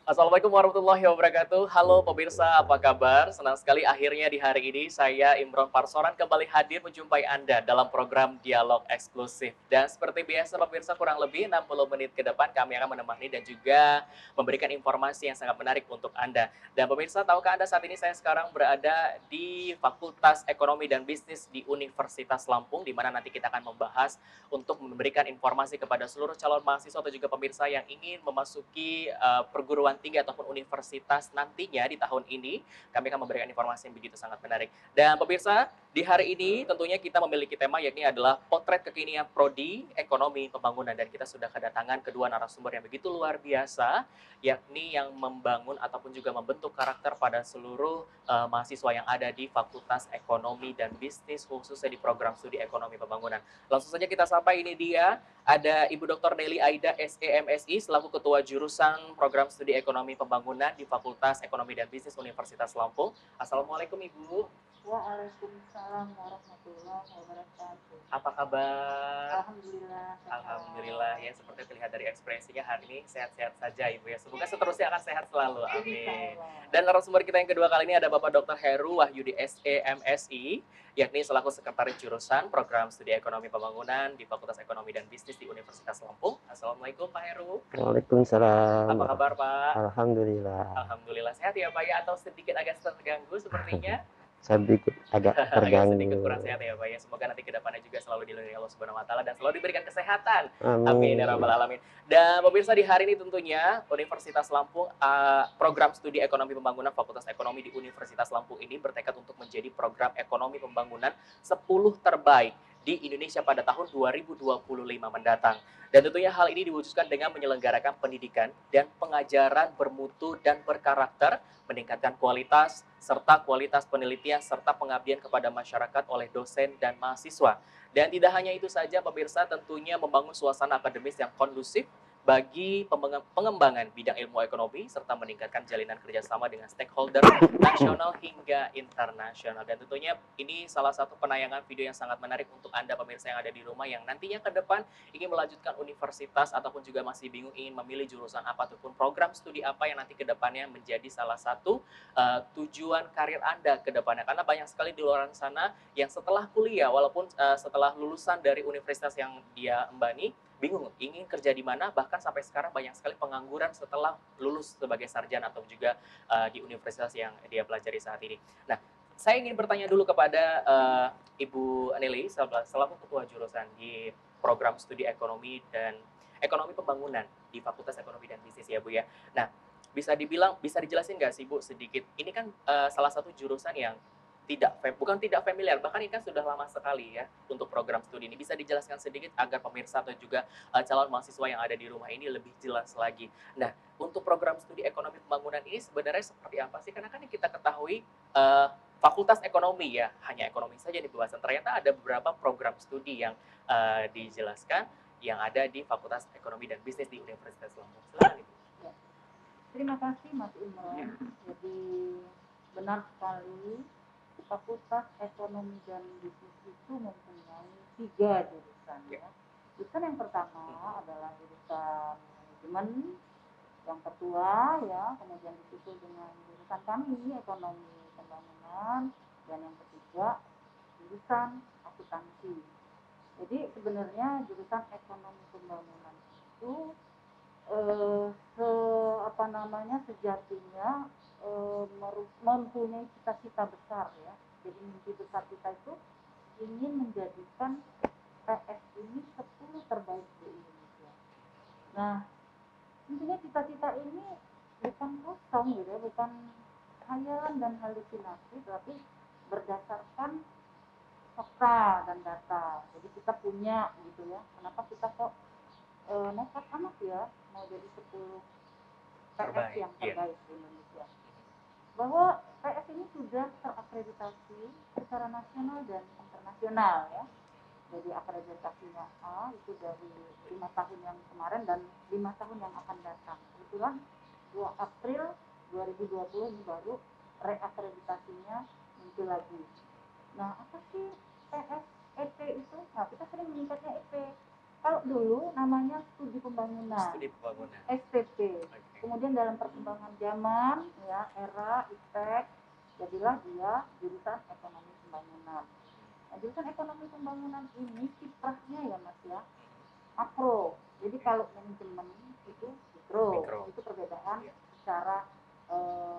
Assalamualaikum warahmatullahi wabarakatuh. Halo pemirsa, apa kabar? Senang sekali akhirnya di hari ini saya Imron Parsoran kembali hadir menjumpai Anda dalam program Dialog Eksklusif. Dan seperti biasa pemirsa kurang lebih 60 menit ke depan kami akan menemani dan juga memberikan informasi yang sangat menarik untuk Anda. Dan pemirsa, tahukah Anda saat ini saya sekarang berada di Fakultas Ekonomi dan Bisnis di Universitas Lampung, di mana nanti kita akan membahas untuk memberikan informasi kepada seluruh calon mahasiswa atau juga pemirsa yang ingin memasuki perguruan tinggi ataupun universitas nantinya di tahun ini. Kami akan memberikan informasi yang begitu sangat menarik. Dan pemirsa, di hari ini tentunya kita memiliki tema yakni adalah potret kekinian prodi ekonomi pembangunan, dan kita sudah kedatangan kedua narasumber yang begitu luar biasa, yakni yang membangun ataupun juga membentuk karakter pada seluruh mahasiswa yang ada di Fakultas Ekonomi dan Bisnis khususnya di program studi ekonomi pembangunan. Langsung saja kita sapa, ini dia, ada Ibu Dr. Nelly Aida SEMSI selaku Ketua Jurusan Program Studi Ekonomi Pembangunan di Fakultas Ekonomi dan Bisnis Universitas Lampung. Assalamualaikum Ibu. Waalaikumsalam warahmatullahi wabarakatuh. Apa kabar? Alhamdulillah Alhamdulillah sehat. ya, seperti terlihat dari ekspresinya hari ini sehat-sehat saja Ibu ya. Semoga seterusnya akan sehat selalu. Amin. Insyaallah. Dan narasumber kita yang kedua kali ini ada Bapak Dr. Heru Wahyudi SEMSI, yakni selaku Sekretaris Jurusan Program Studi Ekonomi Pembangunan di Fakultas Ekonomi dan Bisnis di Universitas Lampung. Assalamualaikum Pak Heru. Waalaikumsalam. Apa kabar Pak? Alhamdulillah. Alhamdulillah sehat ya Pak ya, atau sedikit agak terganggu sepertinya? Sedikit agak Agak sedikit terganggu. kurang sehat ya Pak ya. Semoga nanti kedepannya juga selalu dilindungi Allah Subhanahu Wa Taala dan selalu diberikan kesehatan. Amin ya rabbal Amin. alamin. Dan pemirsa, di hari ini tentunya Universitas Lampung, program studi ekonomi pembangunan Fakultas Ekonomi di Universitas Lampung ini bertekad untuk menjadi program ekonomi pembangunan 10 terbaik di Indonesia pada tahun 2025 mendatang. Dan tentunya hal ini diwujudkan dengan menyelenggarakan pendidikan dan pengajaran bermutu dan berkarakter, meningkatkan kualitas serta kualitas penelitian serta pengabdian kepada masyarakat oleh dosen dan mahasiswa. Dan tidak hanya itu saja pemirsa, tentunya membangun suasana akademis yang kondusif bagi pengembangan bidang ilmu ekonomi serta meningkatkan jalinan kerjasama dengan stakeholder nasional hingga internasional. Dan tentunya ini salah satu penayangan video yang sangat menarik untuk Anda pemirsa yang ada di rumah yang nantinya ke depan ingin melanjutkan universitas ataupun juga masih bingung ingin memilih jurusan apa ataupun program studi apa yang nanti ke depannya menjadi salah satu tujuan karir Anda ke depannya. Karena banyak sekali di luar sana yang setelah kuliah walaupun setelah lulusan dari universitas yang dia embani bingung ingin kerja di mana, bahkan sampai sekarang banyak sekali pengangguran setelah lulus sebagai sarjana atau juga di universitas yang dia pelajari saat ini. Nah, saya ingin bertanya dulu kepada Ibu Nelly selaku ketua jurusan di program studi ekonomi dan ekonomi pembangunan di Fakultas Ekonomi dan Bisnis ya Bu ya. Nah, bisa dijelasin nggak sih Bu sedikit? Ini kan salah satu jurusan yang bukan tidak familiar, bahkan ini kan sudah lama sekali ya untuk program studi ini. Bisa dijelaskan sedikit agar pemirsa atau juga calon mahasiswa yang ada di rumah ini lebih jelas lagi. Nah, untuk program studi ekonomi pembangunan ini sebenarnya seperti apa sih? Karena kan yang kita ketahui fakultas ekonomi ya, hanya ekonomi saja di pembahasan. Ternyata ada beberapa program studi yang dijelaskan yang ada di Fakultas Ekonomi dan Bisnis di Universitas Lampung. Silakan Ibu. Ya. Terima kasih Mas Imron. Jadi benar sekali, Fakultas Ekonomi dan Bisnis itu mempunyai 3 jurusan ya. Jurusan yang pertama adalah jurusan manajemen, yang kedua ya, kemudian disusul dengan jurusan kami ekonomi pembangunan, dan yang ketiga jurusan akuntansi. Jadi sebenarnya jurusan ekonomi pembangunan itu se apa namanya sejatinya mempunyai cita-cita besar ya. Jadi mimpi besar kita itu ingin menjadikan PS ini 10 terbaik di Indonesia. Nah, intinya cita-cita ini bukan kosong gitu ya, bukan khayalan dan halusinasi, tapi berdasarkan fakta dan data. Jadi kita punya gitu ya. Kenapa kita kok nekat amat ya mau jadi 10 PS yang terbaik di Indonesia? Bahwa PS ini sudah terakreditasi secara nasional dan internasional ya. Jadi akreditasinya A itu dari 5 tahun yang kemarin dan 5 tahun yang akan datang. Kebetulan 2 April 2020 ini baru reakreditasinya muncul lagi. Nah, apa sih PS EP itu? Nah, kita sering menyingkatnya EP. Kalau dulu namanya studi pembangunan, Studi pembangunan. STP. Kemudian dalam perkembangan zaman, ya, era, iptek, jadilah dia jurusan ekonomi pembangunan. Nah, jurusan ekonomi pembangunan ini kiprahnya ya Mas ya, makro. Jadi kalau manajemen itu mikro. Itu perbedaan secara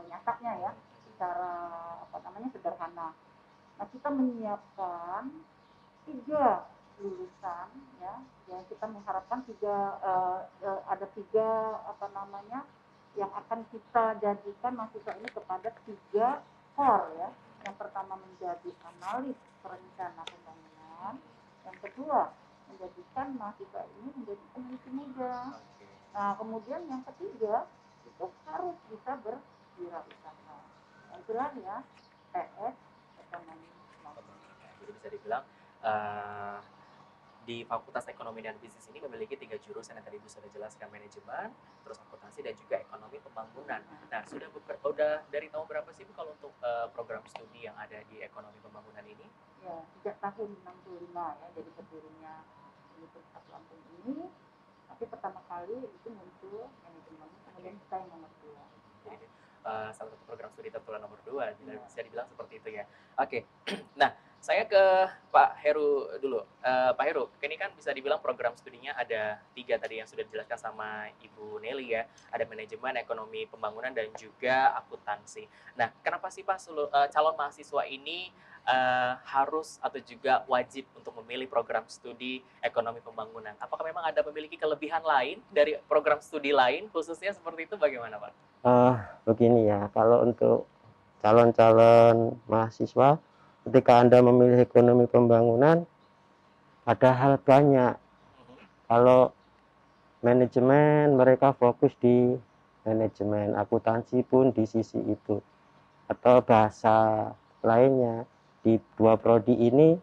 nyatanya ya, secara apa namanya sederhana. Nah, kita menyiapkan 3 lulusan ya, yang kita mengharapkan ada 3 apa namanya yang akan kita jadikan mahasiswa ini kepada 3 core ya. Yang pertama menjadi analis perencana pembangunan, yang kedua menjadikan mahasiswa ini menjadi peneliti muda. Nah, kemudian yang ketiga itu harus bisa berwirausaha. Nah, itulah ya PS ekonomi. Jadi bisa dibilang di Fakultas Ekonomi dan Bisnis ini memiliki 3 jurusan yang tadi Ibu sudah jelaskan, manajemen, terus akuntansi dan juga ekonomi pembangunan. Nah, udah dari tahun berapa sih Bu kalau untuk program studi yang ada di ekonomi pembangunan ini? Ya, sejak tahun 65 ya, jadi berdirinya Universitas Lampung ini. Tapi pertama kali itu muncul manajemen, kemudian kita yang nomor 2. Jadi salah satu program studi tertua nomor 2, bisa dibilang seperti itu ya. Oke, nah saya ke Pak Heru dulu. Pak Heru, ini kan bisa dibilang program studinya ada 3 tadi yang sudah dijelaskan sama Ibu Nelly ya. Ada manajemen, ekonomi pembangunan, dan juga akuntansi. Nah, kenapa sih Pak calon mahasiswa ini harus atau juga wajib untuk memilih program studi ekonomi pembangunan? Apakah memang ada memiliki kelebihan lain dari program studi lain, khususnya seperti itu bagaimana Pak? Begini ya, kalau untuk calon-calon mahasiswa, ketika Anda memilih ekonomi pembangunan, ada hal banyak. Kalau manajemen, mereka fokus di manajemen, akuntansi pun di sisi itu. Atau bahasa lainnya, di 2 prodi ini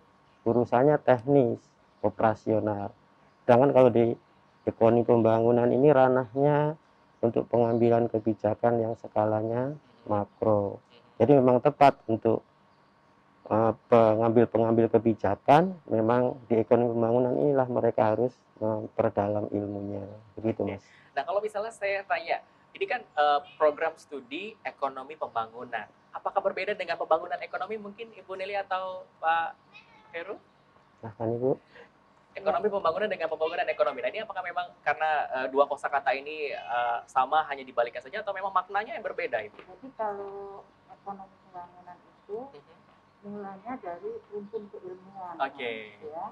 urusannya teknis, operasional. Sedangkan kalau di ekonomi pembangunan ini ranahnya untuk pengambilan kebijakan yang skalanya makro. Jadi memang tepat untuk pengambil kebijakan, memang di ekonomi pembangunan inilah mereka harus memperdalam ilmunya, begitu Mas. Nah, kalau misalnya saya tanya, ini kan program studi ekonomi pembangunan, apakah berbeda dengan pembangunan ekonomi mungkin Ibu Nelly atau Pak Heru? Nah kan Ibu, Ekonomi pembangunan dengan pembangunan ekonomi. Nah, ini apakah memang karena 2 kosakata ini sama, hanya dibalikkan saja, atau memang maknanya yang berbeda itu? Jadi kalau ekonomi pembangunan itu mulanya dari rumpun keilmuan. Ya.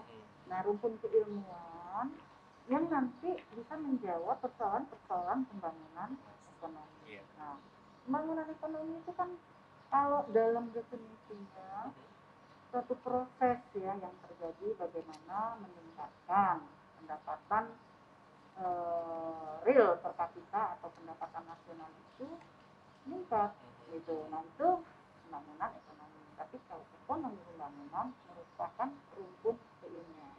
Nah, rumpun keilmuan yang nanti bisa menjawab persoalan-persoalan pembangunan ekonomi. Nah, pembangunan ekonomi itu kan kalau dalam definisinya suatu proses ya yang terjadi bagaimana meningkatkan pendapatan real per kapita atau pendapatan nasional itu meningkat gitu. Nah, itu pembangunan ekonomi. Tapi kalau ekonomi pembangunan merupakan rumpun keilmuan.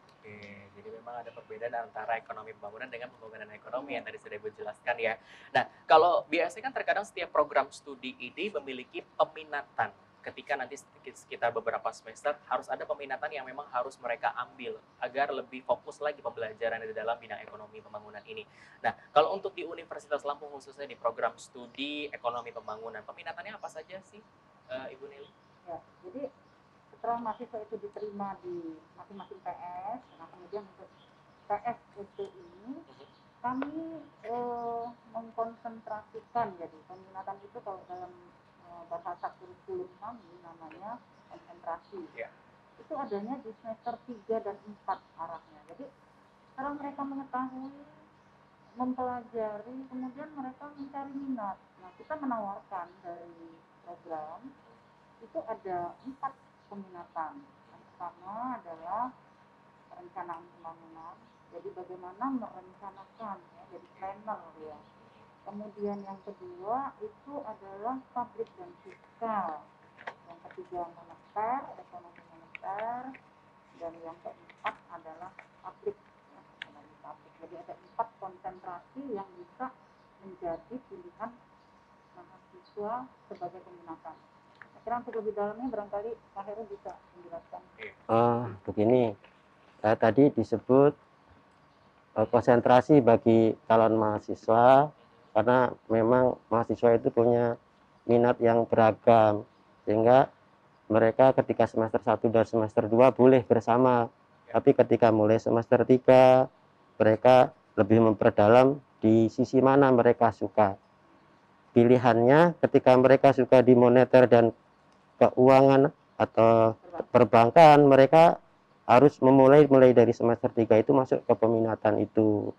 Oke, jadi memang ada perbedaan antara ekonomi pembangunan dengan pembangunan ekonomi yang tadi sudah Ibu jelaskan ya. Nah, kalau biasanya kan terkadang setiap program studi ini memiliki peminatan. Ketika nanti sekitar beberapa semester harus ada peminatan yang memang harus mereka ambil agar lebih fokus lagi pembelajaran di dalam bidang ekonomi pembangunan ini. Nah, kalau untuk di Universitas Lampung khususnya di program studi ekonomi pembangunan, peminatannya apa saja sih, Ibu Nelly? Ya, jadi setelah mahasiswa itu diterima di masing-masing PS, nah kemudian untuk PS itu ini kami mengkonsentrasikan, jadi peminatan itu kalau dalam bahasa kurikulum kami namanya konsentrasi. Itu adanya di semester 3 dan 4 arahnya. Jadi setelah mereka mengetahui, mempelajari, kemudian mereka mencari minat. Nah, kita menawarkan dari program itu ada 4 peminatan. Yang pertama adalah perencanaan pembangunan. Jadi bagaimana merencanakan, ya, jadi planner ya. Kemudian yang kedua itu adalah publik dan fiskal. Yang ketiga moneter, ekonomi moneter, dan yang keempat adalah publik, ya, ekonomi publik. Jadi ada 4 konsentrasi yang bisa menjadi pilihan mahasiswa sebagai peminatan. Kira untuk lebih dalamnya barangkali Pak Heru bisa menjelaskan. Begini, tadi disebut konsentrasi bagi calon mahasiswa karena memang mahasiswa itu punya minat yang beragam, sehingga mereka ketika semester 1 dan semester 2 boleh bersama, tapi ketika mulai semester 3 mereka lebih memperdalam di sisi mana mereka suka. Pilihannya ketika mereka suka di moneter dan keuangan atau perbankan, mereka harus mulai dari semester 3 itu masuk ke peminatan itu.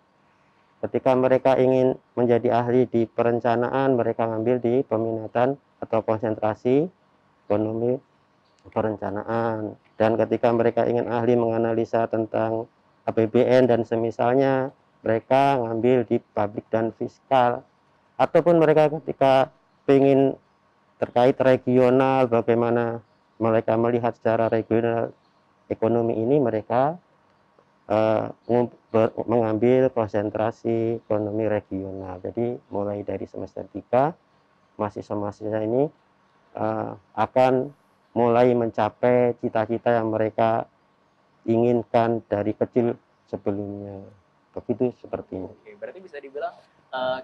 Ketika mereka ingin menjadi ahli di perencanaan, mereka ngambil di peminatan atau konsentrasi ekonomi perencanaan. Dan ketika mereka ingin ahli menganalisa tentang APBN dan semisalnya, mereka ngambil di publik dan fiskal. Ataupun mereka ketika ingin terkait regional, bagaimana mereka melihat secara regional ekonomi ini, mereka mengambil konsentrasi ekonomi regional. Jadi mulai dari semester 3 mahasiswa-mahasiswa ini akan mulai mencapai cita-cita yang mereka inginkan dari kecil sebelumnya. Begitu sepertinya. Oke, berarti bisa dibilang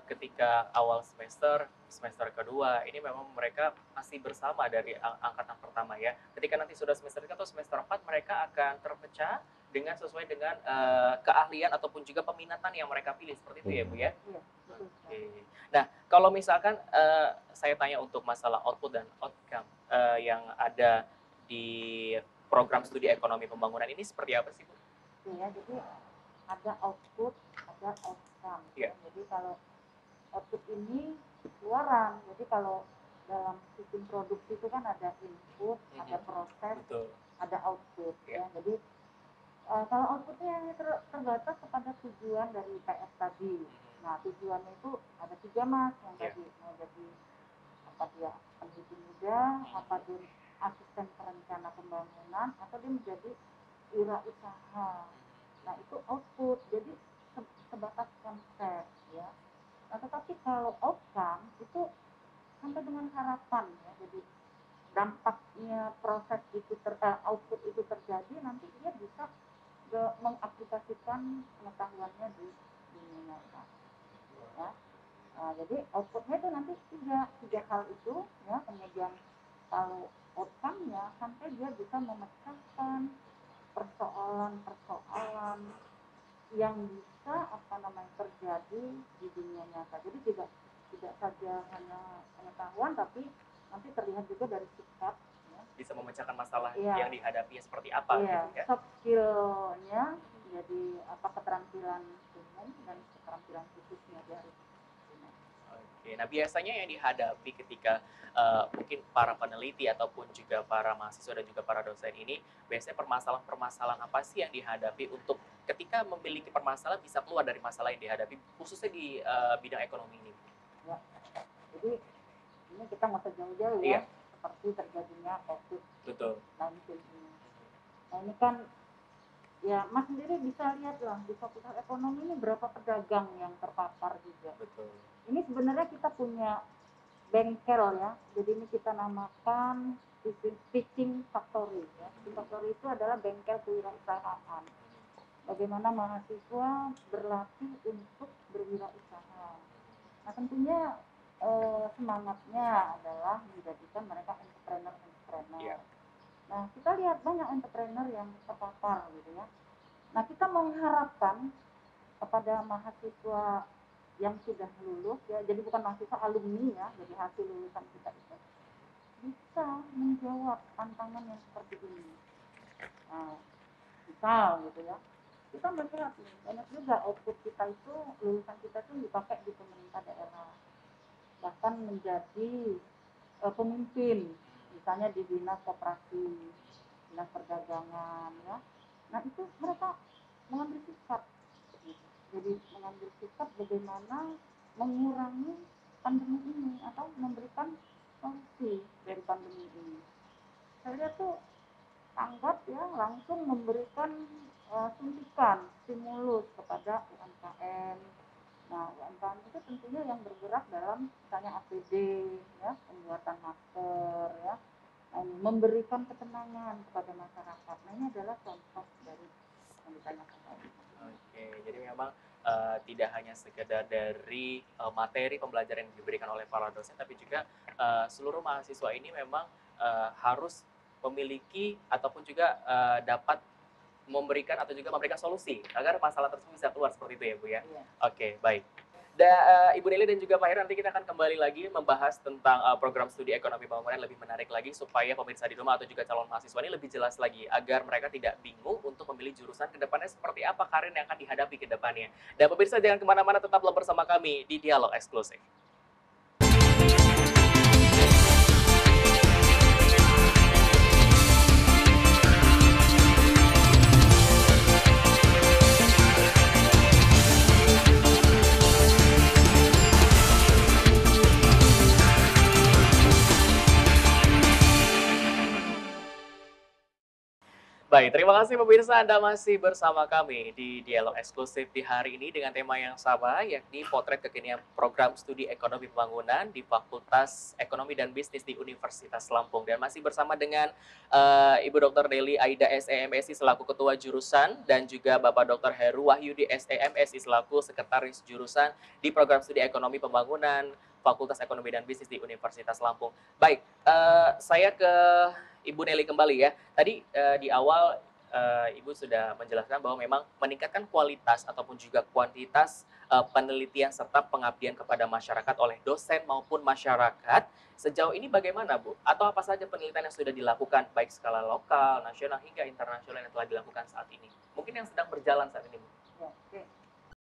ketika awal semester kedua, ini memang mereka masih bersama dari angkatan pertama ya. Ketika nanti sudah semester 3 atau semester 4, mereka akan terpecah dengan sesuai dengan keahlian ataupun juga peminatan yang mereka pilih. Seperti itu ya, Bu ya? Iya, betul. Oke. Nah, kalau misalkan saya tanya untuk masalah output dan outcome yang ada di program studi ekonomi pembangunan ini seperti apa sih, Bu? Ya, jadi ada output, ada outcome. Iya. Jadi kalau output ini keluaran, jadi kalau dalam sistem produksi itu kan ada input, ada proses, Betul. ada output. Iya. Ya. Jadi kalau outputnya hanya terbatas kepada tujuan dari PS tadi. Nah, tujuannya itu ada 3 Mas yang Iya. tadi mau jadi apa dia peneliti muda, apa dia asisten perencana pembangunan, atau dia menjadi wirausaha. Nah, itu output. Jadi sebatas konsep ya. Nah, tetapi kalau outcome itu sampai dengan harapan ya. Jadi dampaknya proses itu output itu terjadi, nanti dia bisa mengaplikasikan pengetahuannya di dunia nyata. Ya. Nah, jadi outputnya itu nanti tiga hal itu ya. Kemudian kalau outcome-nya sampai dia bisa memecahkan persoalan-persoalan yang bisa terjadi di dunia nyata. Jadi tidak saja hanya pengetahuan, tapi nanti terlihat juga dari sikap ya. Bisa memecahkan masalah Iya. yang dihadapi seperti apa Iya, gitu ya. soft skill-nya jadi keterampilan umum dan keterampilan khususnya dia harus punya. Oke, nah biasanya yang dihadapi ketika mungkin para peneliti ataupun juga para mahasiswa dan juga para dosen ini, biasanya permasalahan-permasalahan apa sih yang dihadapi untuk ketika memiliki permasalahan bisa keluar dari masalah yang dihadapi, khususnya di bidang ekonomi ini? Ya. Jadi ini kita nggak usah jauh-jauh ya, Iya. seperti terjadinya Betul. COVID-19 ini. Nah, ini kan ya Mas sendiri bisa lihat lah di Fakultas Ekonomi ini berapa pedagang yang terpapar juga. Betul. Ini sebenarnya kita punya bengkel ya. Jadi ini kita namakan Pitching Factory ya. Pitching Factory itu adalah bengkel kewirausahaan. Bagaimana mahasiswa berlatih untuk berwirausaha. Nah, tentunya semangatnya adalah menjadikan mereka entrepreneur. Iya. Nah, kita lihat banyak entrepreneur yang terpapar gitu ya. Nah, kita mengharapkan kepada mahasiswa yang sudah lulus ya, jadi bukan mahasiswa alumni ya, jadi hasil lulusan kita itu bisa menjawab tantangan yang seperti ini. Nah, misal gitu ya, kita melihat nih, banyak juga output kita itu, lulusan kita itu dipakai di pemerintah daerah, bahkan menjadi pemimpin, misalnya di dinas koperasi, dinas perdagangan ya. Nah, itu mereka mengambil sikap, jadi mengambil sikap bagaimana mengurangi pandemi ini atau memberikan solusi dari pandemi ini. Saya lihat tuh tanggap ya, langsung memberikan suntikan stimulus kepada UMKM. Nah, UMKM itu tentunya yang bergerak dalam misalnya APD ya, pembuatan masker ya. Nah, memberikan ketenangan kepada masyarakat. Nah, ini adalah contoh dari ditanyakan lagi. Oke, jadi memang tidak hanya sekedar dari materi pembelajaran yang diberikan oleh para dosen, tapi juga seluruh mahasiswa ini memang harus memiliki ataupun juga dapat memberikan atau juga memberikan solusi agar masalah tersebut bisa keluar seperti itu ya Bu ya. Iya. Oke, baik. Ibu Nelly dan juga Pak Heru, nanti kita akan kembali lagi membahas tentang program studi ekonomi pembangunan lebih menarik lagi supaya pemirsa di rumah atau juga calon mahasiswa ini lebih jelas lagi agar mereka tidak bingung untuk memilih jurusan ke depannya seperti apa karir yang akan dihadapi ke depannya. Dan pemirsa jangan kemana-mana, tetaplah bersama kami di Dialog Eksklusif. Baik, terima kasih pemirsa, Anda masih bersama kami di Dialog Eksklusif di hari ini dengan tema yang sama, yakni potret kekinian program studi ekonomi pembangunan di Fakultas Ekonomi dan Bisnis di Universitas Lampung. Dan masih bersama dengan Ibu Dr. Nelly Aida SEMSI selaku Ketua Jurusan dan juga Bapak Dr. Heru Wahyudi SEMSI selaku Sekretaris Jurusan di Program Studi Ekonomi Pembangunan Fakultas Ekonomi dan Bisnis di Universitas Lampung. Baik, saya ke Ibu Nelly kembali ya. Tadi di awal Ibu sudah menjelaskan bahwa memang meningkatkan kualitas ataupun juga kuantitas penelitian serta pengabdian kepada masyarakat oleh dosen maupun masyarakat. Sejauh ini bagaimana Bu? Atau apa saja penelitian yang sudah dilakukan baik skala lokal, nasional hingga internasional yang telah dilakukan saat ini? Mungkin yang sedang berjalan saat ini Bu.